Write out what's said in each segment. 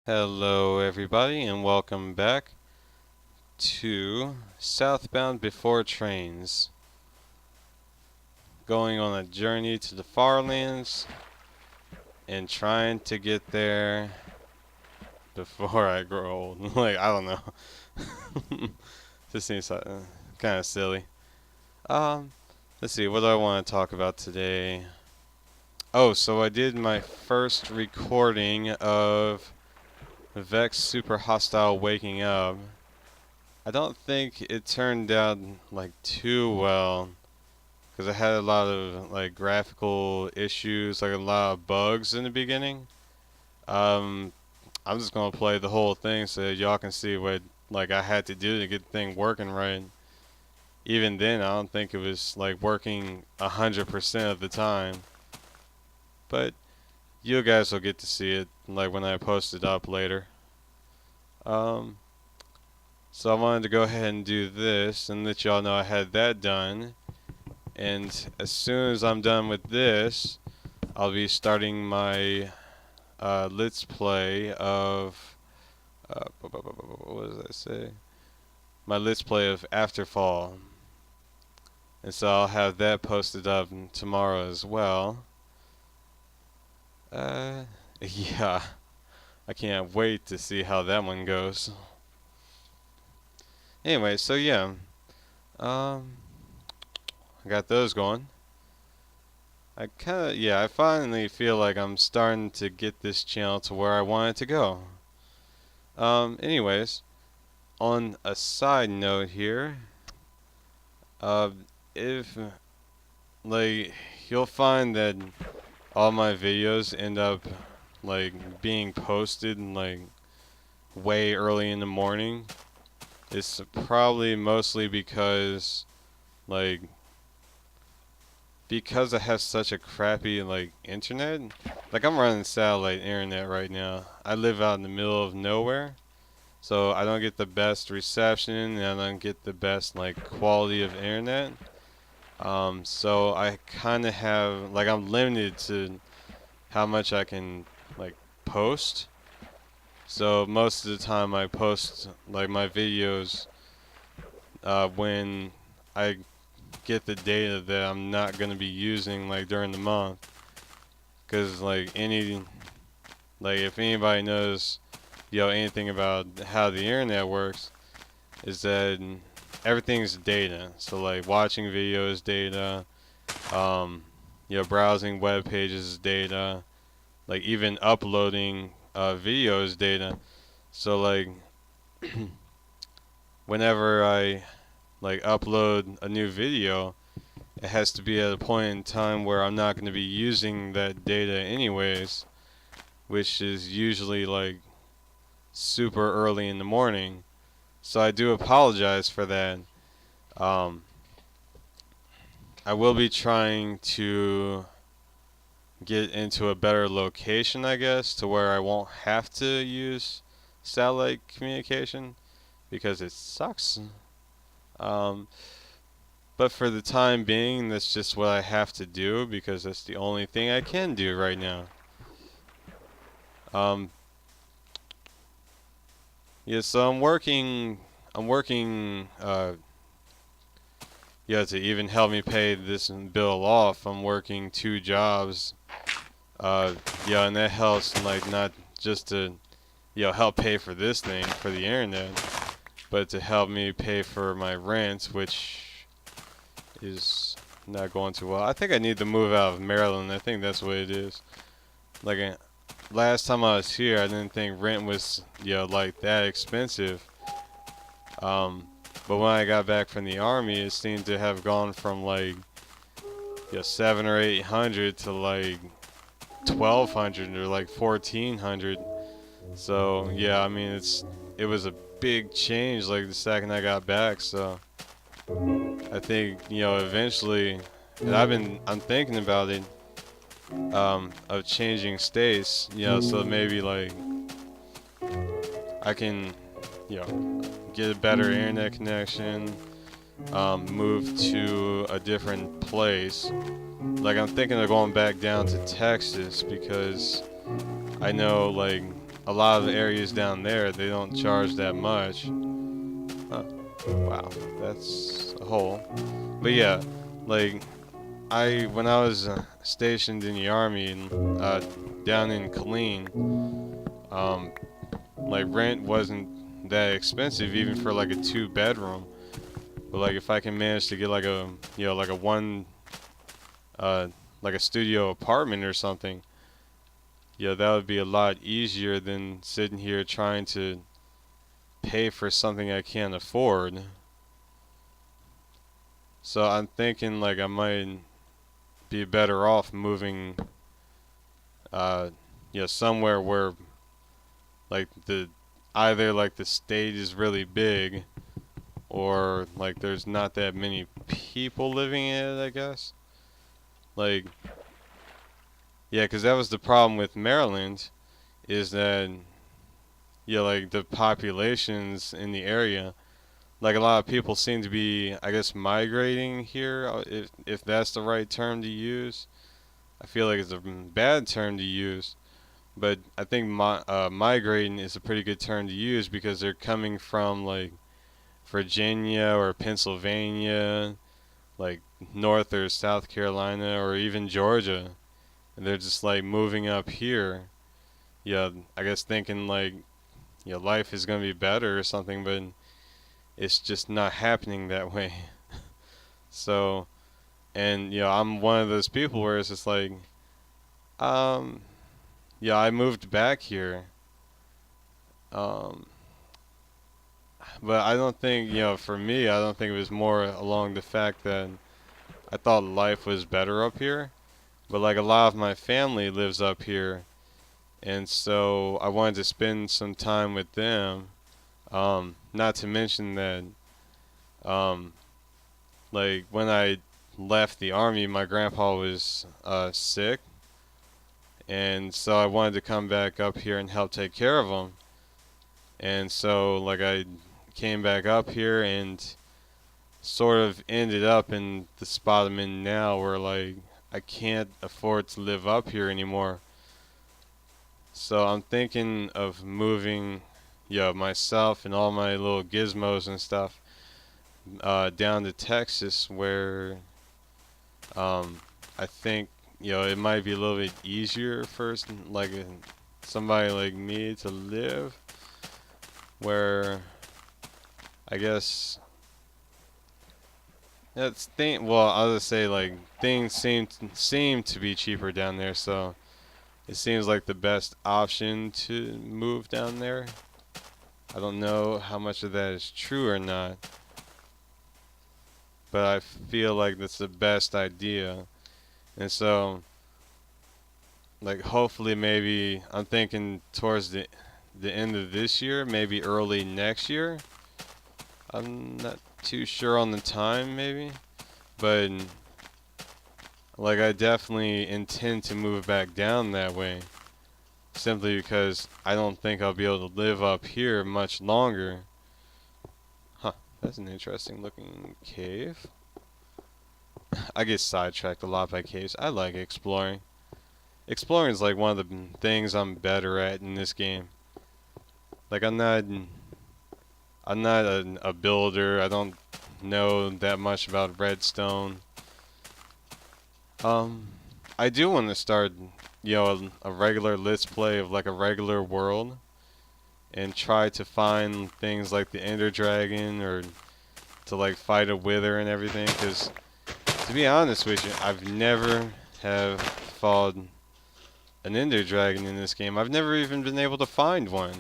Hello, everybody, and welcome back to Southbound Before Trains. Going on a journey to the far lands and trying to get there before I grow old. I don't know. This seems kind of silly. Um, let's see, what do I want to talk about today? Oh, so I did my first recording of Vex Super Hostile Waking Up. I don't think it turned out too well because I had a lot of graphical issues, like a lot of bugs in the beginning. Um, I'm just gonna play the whole thing so that y'all can see what I had to do to get the thing working right. Even then, I don't think it was working 100% of the time, but you guys will get to see it when I post it up later. Um, so I wanted to go ahead and do this and let y'all know I had that done. And as soon as I'm done with this, I'll be starting my Let's Play of what does that say? My Let's Play of Afterfall, and so I'll have that posted up tomorrow as well. Uh, yeah, I can't wait to see how that one goes. Anyway, so yeah, um, I got those going. I finally feel like I'm starting to get this channel to where I want it to go. Anyways, on a side note here, uh, if like you'll find that all my videos end up being posted way early in the morning, it's probably mostly because like because I have such a crappy internet. I'm running satellite internet right now. I live out in the middle of nowhere. So I don't get the best reception and I don't get the best quality of internet. So I kind of have I'm limited to how much I can post. So most of the time I post my videos when I get the data that I'm not gonna be using during the month. Cause if anybody knows anything about how the internet works, is that everything's data. So watching videos data, browsing web pages is data, even uploading videos data. So whenever I upload a new video, it has to be at a point in time where I'm not going to be using that data anyways, which is usually super early in the morning. So I do apologize for that. Um, I will be trying to get into a better location, I guess, to where I won't have to use satellite communication because it sucks. Um, but for the time being, that's just what I have to do because that's the only thing I can do right now. Um, yeah, so I'm working. To even help me pay this bill off, I'm working 2 jobs. And that helps, not just to, help pay for this thing, for the internet, but to help me pay for my rent, which is not going too well. I think I need to move out of Maryland. I think that's what it is. Last time I was here, I didn't think rent was, that expensive. But when I got back from the army, it seemed to have gone from 7 or 800 to 1,200 or 1,400. So yeah, I mean it was a big change the second I got back. So I think eventually, and I'm thinking about it, of changing states. So maybe I can get a better internet connection, move to a different place. I'm thinking of going back down to Texas because I know a lot of the areas down there, they don't charge that much. Huh. Wow, that's a hole. But yeah, like when I was stationed in the army and down in Killeen, um, like rent wasn't that expensive even for like a 2 bedroom. But like if I can manage to get like a like a uh like a studio apartment or something, yeah, that would be a lot easier than sitting here trying to pay for something I can't afford. So I'm thinking like I might be better off moving uh somewhere where like the either like the state is really big or like there's not that many people living in it, I guess. Like yeah, 'cause that was the problem with Maryland is that yeah, like the populations in the area, like a lot of people seem to be, I guess, migrating here, if that's the right term to use. I feel like it's a bad term to use, but I think migrating is a pretty good term to use because they're coming from like Virginia or Pennsylvania, like North or South Carolina or even Georgia, and they're just like moving up here. Yeah, I guess thinking like life is gonna be better or something, but it's just not happening that way. So, and I'm one of those people where it's just like, um, yeah, I moved back here, um, but I don't think for me, I don't think it was more along the fact that I thought life was better up here. But like a lot of my family lives up here, and so I wanted to spend some time with them. Not to mention that, um, like when I left the army, my grandpa was sick, and so I wanted to come back up here and help take care of him. And so like I came back up here and sort of ended up in the spot I'm in now, where like I can't afford to live up here anymore. So I'm thinking of moving, myself and all my little gizmos and stuff down to Texas, where um, I think it might be a little bit easier for like somebody like me to live. Where I guess that's thing. Well, I'll just say like things seem to be cheaper down there, so it seems like the best option to move down there. I don't know how much of that is true or not, but I feel like that's the best idea. And so, like, hopefully, maybe I'm thinking towards the end of this year, maybe early next year. I'm not too sure on the time, maybe, but like, I definitely intend to move back down that way. Simply because I don't think I'll be able to live up here much longer. Huh, that's an interesting looking cave. I get sidetracked a lot by caves. I like exploring. Exploring is like one of the things I'm better at in this game. Like I'm not a builder. I don't know that much about redstone. I do want to start, a regular let's play of like a regular world and try to find things like the Ender Dragon or to like fight a Wither and everything. Because to be honest with you, I've never have fought an Ender Dragon in this game. I've never even been able to find one.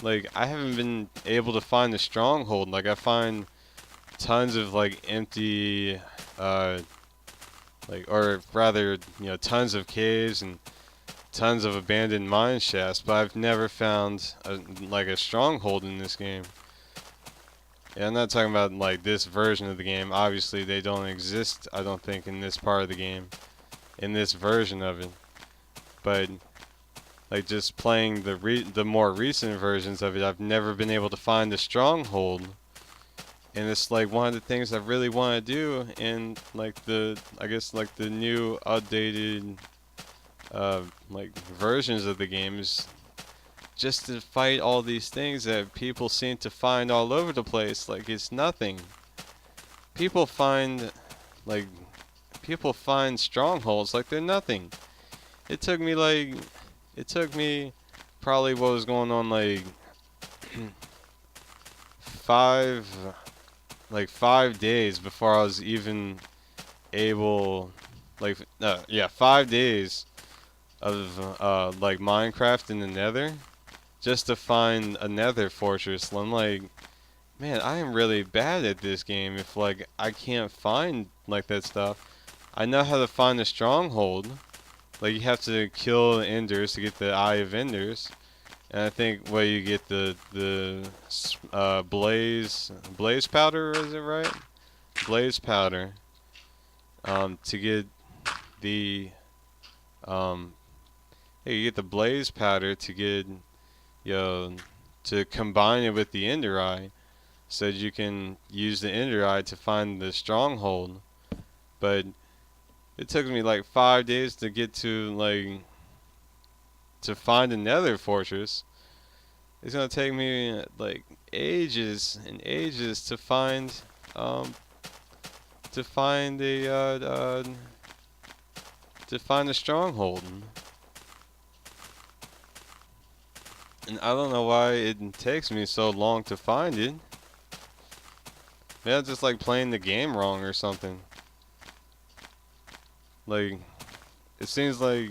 Like I haven't been able to find the stronghold. Like I find tons of like empty, like or rather, tons of caves and tons of abandoned mine shafts, but I've never found like a stronghold in this game. Yeah, I'm not talking about like this version of the game. Obviously, they don't exist, I don't think, in this part of the game, in this version of it. But like just playing the more recent versions of it, I've never been able to find the stronghold. And it's like one of the things I really want to do in like I guess like the new updated like versions of the games, just to fight all these things that people seem to find all over the place. Like it's nothing. People find like people find strongholds like they're nothing. It took me like it took me probably what was going on like five 5 days before I was even able yeah, 5 days of like Minecraft in the Nether just to find a Nether fortress. I'm like, man, I am really bad at this game if like I can't find like that stuff. I know how to find a stronghold. Like you have to kill enders to get the Eye of Enders. And I think where you get the blaze powder, is it right? Blaze powder. To get the um hey, you get the blaze powder to get to combine it with the ender eye so that you can use the ender eye to find the stronghold. But it took me like 5 days to get to find another fortress. It's gonna take me like ages and ages um to find a stronghold. And I don't know why it takes me so long to find it. Maybe I'm just like playing the game wrong or something. Like it seems like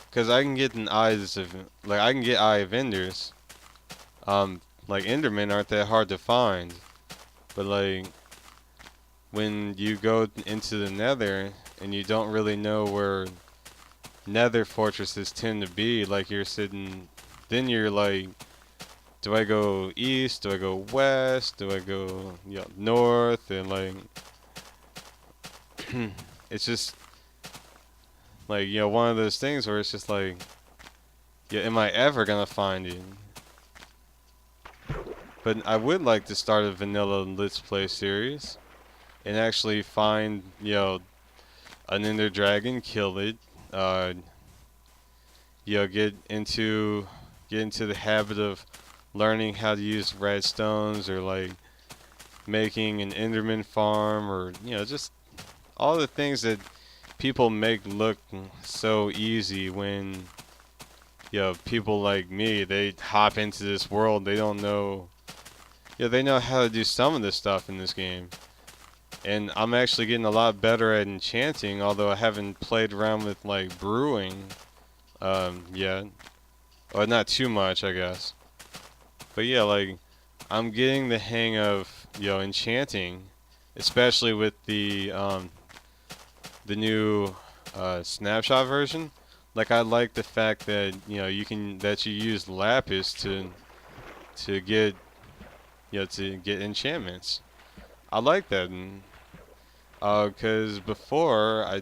because I can get I can get Eye of Enders. Like Endermen aren't that hard to find, but like when you go into the Nether and you don't really know where Nether fortresses tend to be, like you're sitting, then you're like, do I go east? Do I go west? Do I go north? And like, it's just like one of those things where it's just like, yeah, am I ever gonna find it? But I would like to start a vanilla Let's Play series and actually find, an Ender Dragon, kill it, uh, get into the habit of learning how to use redstones or like making an Enderman farm or just all the things that people make look so easy when people like me, they hop into this world, they don't know. Yeah, they know how to do some of this stuff in this game. And I'm actually getting a lot better at enchanting, although I haven't played around with like brewing yet. Or not too much, I guess. But yeah, like I'm getting the hang of, enchanting, especially with the new snapshot version. Like I like the fact that, you use lapis to get to get enchantments. I like that, and cause before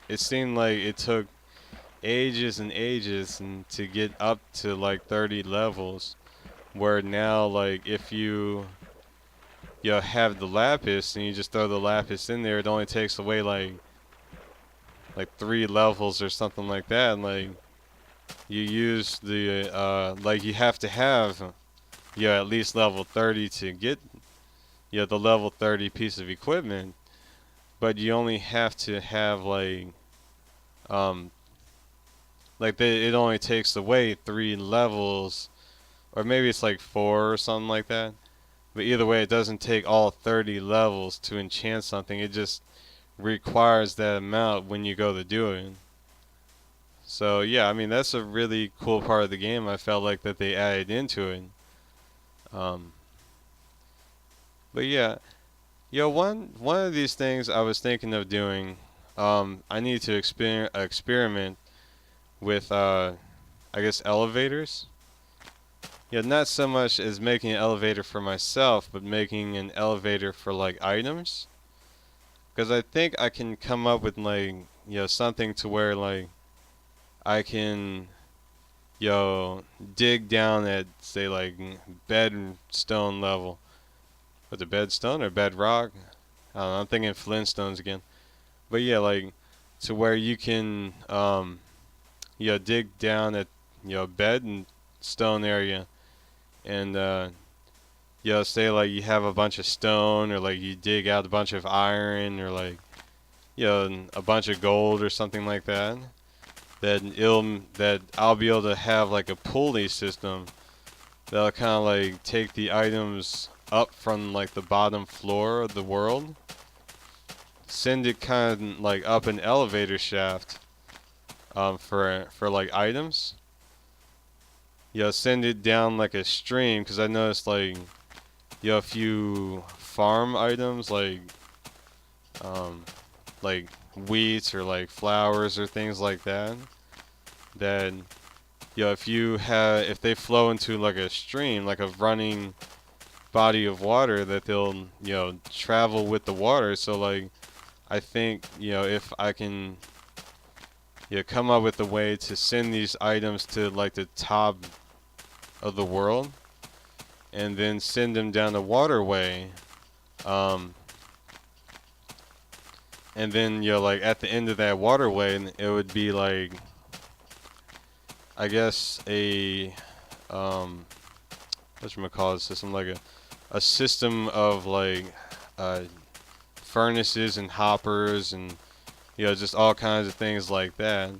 it seemed like it took ages and ages and to get up to like 30 levels. Where now, like if you have the lapis and you just throw the lapis in there, it only takes away like 3 levels or something like that. And, like you use the like you have to have at least level 30 to get the level 30 piece of equipment, but you only have to have um it only takes away 3 levels, or maybe it's like 4 or something like that. But either way, it doesn't take all 30 levels to enchant something. It just requires that amount when you go to do it. So yeah, I mean that's a really cool part of the game. I felt like that they added into it. Um, but yeah, one of these things I was thinking of doing. I need to experiment with I guess elevators. Yeah, not so much as making an elevator for myself, but making an elevator for like items. Because I think I can come up with like something to where like I can dig down at say like bedstone level. Was it bedstone or bedrock? I don't know, I'm thinking Flintstones again. But yeah, like to where you can dig down at bed and stone area, and say like you have a bunch of stone, or like you dig out a bunch of iron, or like a bunch of gold or something like that. That I'll be able to have like a pulley system that'll kind of like take the items up from like the bottom floor of the world, send it kind of like up an elevator shaft, for like items. Send it down like a stream, because I noticed like if you farm items um, like wheat or like flowers or things like that, then if they flow into like a stream, like a running body of water, that they'll travel with the water. So like I think if I can come up with a way to send these items to like the top of the world, and then send them down the waterway, and then like at the end of that waterway, it would be like, I guess, a whatchamacallit system, like a system of like furnaces and hoppers, and just all kinds of things like that.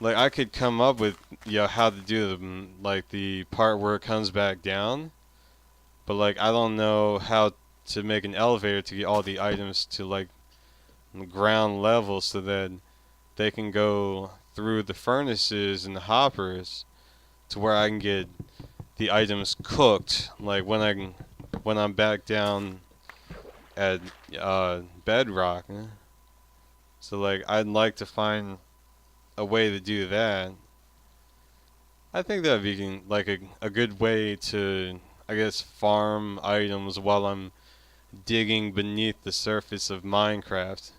Like I could come up with how to do like the part where it comes back down, but like I don't know how to make an elevator to get all the items to like ground level, so that they can go through the furnaces and the hoppers to where I can get the items cooked, like when I'm back down at bedrock. So like I'd like to find a way to do that. I think that'd be like a good way to, I guess, farm items while I'm digging beneath the surface of Minecraft,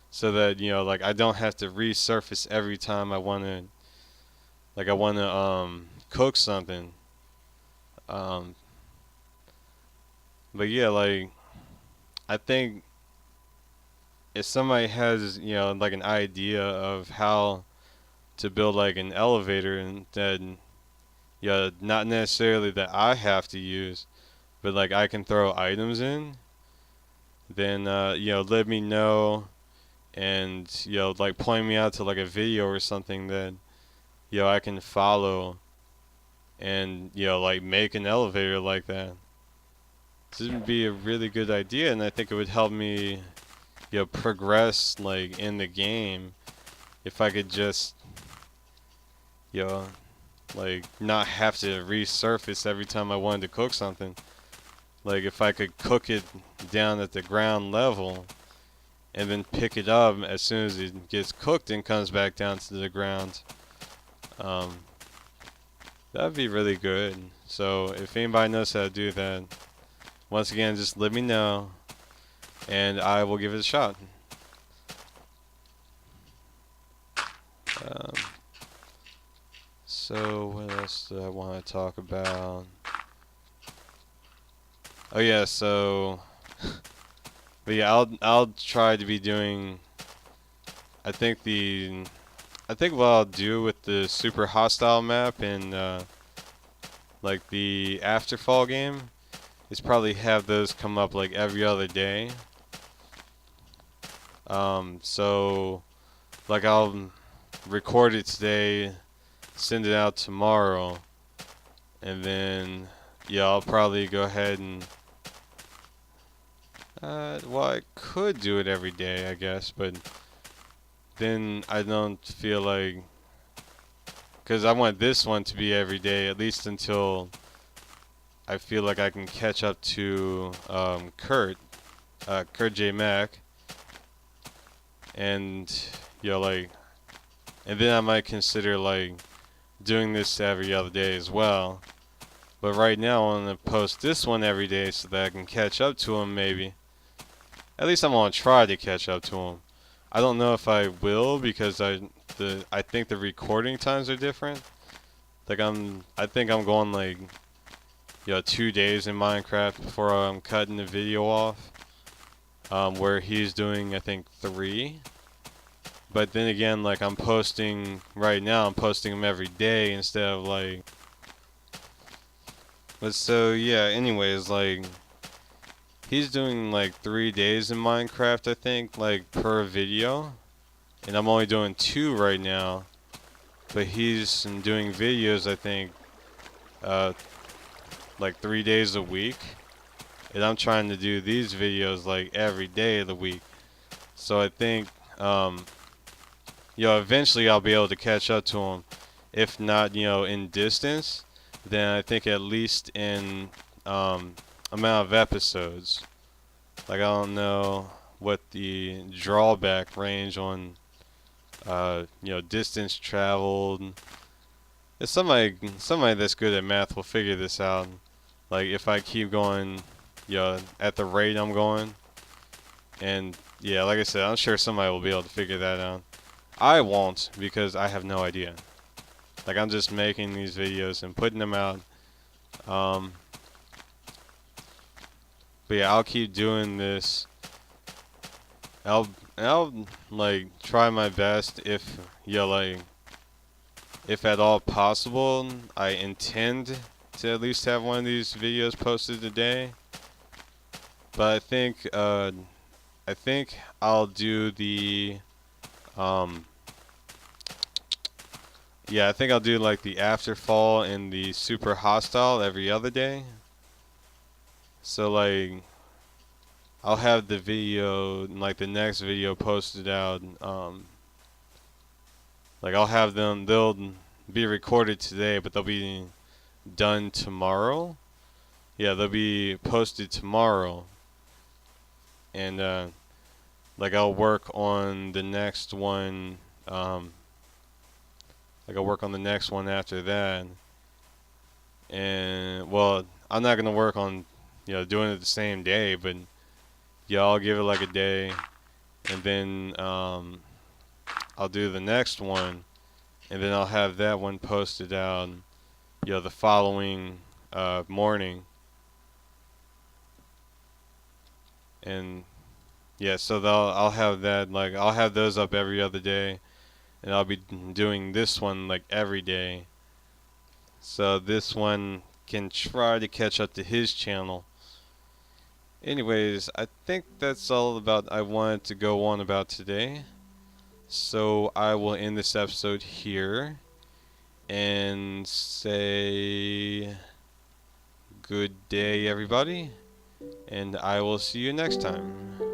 so that like I don't have to resurface every time I want to cook something. Um, but yeah, like I think if somebody has like an idea of how to build like an elevator, and then not necessarily that I have to use, but like I can throw items in, then let me know, and like point me out to like a video or something that I can follow, and like make an elevator like that. This would be a really good idea, and I think it would help me progress like in the game, if I could just you know like not have to resurface every time I wanted to cook something. Like if I could cook it down at the ground level, and then pick it up as soon as it gets cooked and comes back down to the ground. Um, that'd be really good. So if anybody knows how to do that, once again, just let me know, and I will give it a shot. Um, so what else do I want to talk about? Oh yeah, so but yeah, I'll try to be doing. I think what I'll do with the super hostile map and like the Afterfall game is probably have those come up like every other day. So like I'll record it today, send it out tomorrow, and then I'll probably go ahead and well, I could do it every day, I guess, but then I don't feel like, because I want this one to be every day, at least until I feel like I can catch up to Kurt J. Mac, and like, and then I might consider like doing this every other day as well. But right now I want to post this one every day so that I can catch up to him, maybe. At least I'm gonna try to catch up to him. I don't know if I will, because I think the recording times are different. Like I think I'm going like 2 days in Minecraft before I'm cutting the video off. Where he's doing I think 3. But then again, like I'm posting right now, I'm posting them every day instead of like But so yeah, anyways, like he's doing like 3 days in Minecraft, I think, like per video, and I'm only doing 2 right now. But he's doing videos, I think, uh, like 3 days a week, and I'm trying to do these videos like every day of the week. So I think, um, eventually I'll be able to catch up to him. If not, in distance, then I think at least in amount of episodes. Like I don't know what the drawback range on distance traveled. If somebody that's good at math will figure this out. Like if I keep going, at the rate I'm going, and yeah, like I said, I'm sure somebody will be able to figure that out. I won't because I have no idea. Like I'm just making these videos and putting them out. Um, but yeah, I'll keep doing this. I'll like try my best if at all possible. I intend to at least have one of these videos posted today. But I think I'll do the um yeah, I think I'll do like the afterfall and the super hostile every other day. So like I'll have the video, like the next video posted out. Like I'll have them. They'll be recorded today, but they'll be done tomorrow. Yeah, they'll be posted tomorrow, and like I'll work on the next one. Like I'll work on the next one after that, and well, I'm not gonna work on doing it the same day, but yeah, I'll give it like a day, and then I'll do the next one, and then I'll have that one posted out, the following morning, and yeah, so I'll have that like I'll have those up every other day, and I'll be doing this one like every day, so this one can try to catch up to his channel. Anyways, I think that's all about I wanted to go on about today. So I will end this episode here and say good day, everybody, and I will see you next time.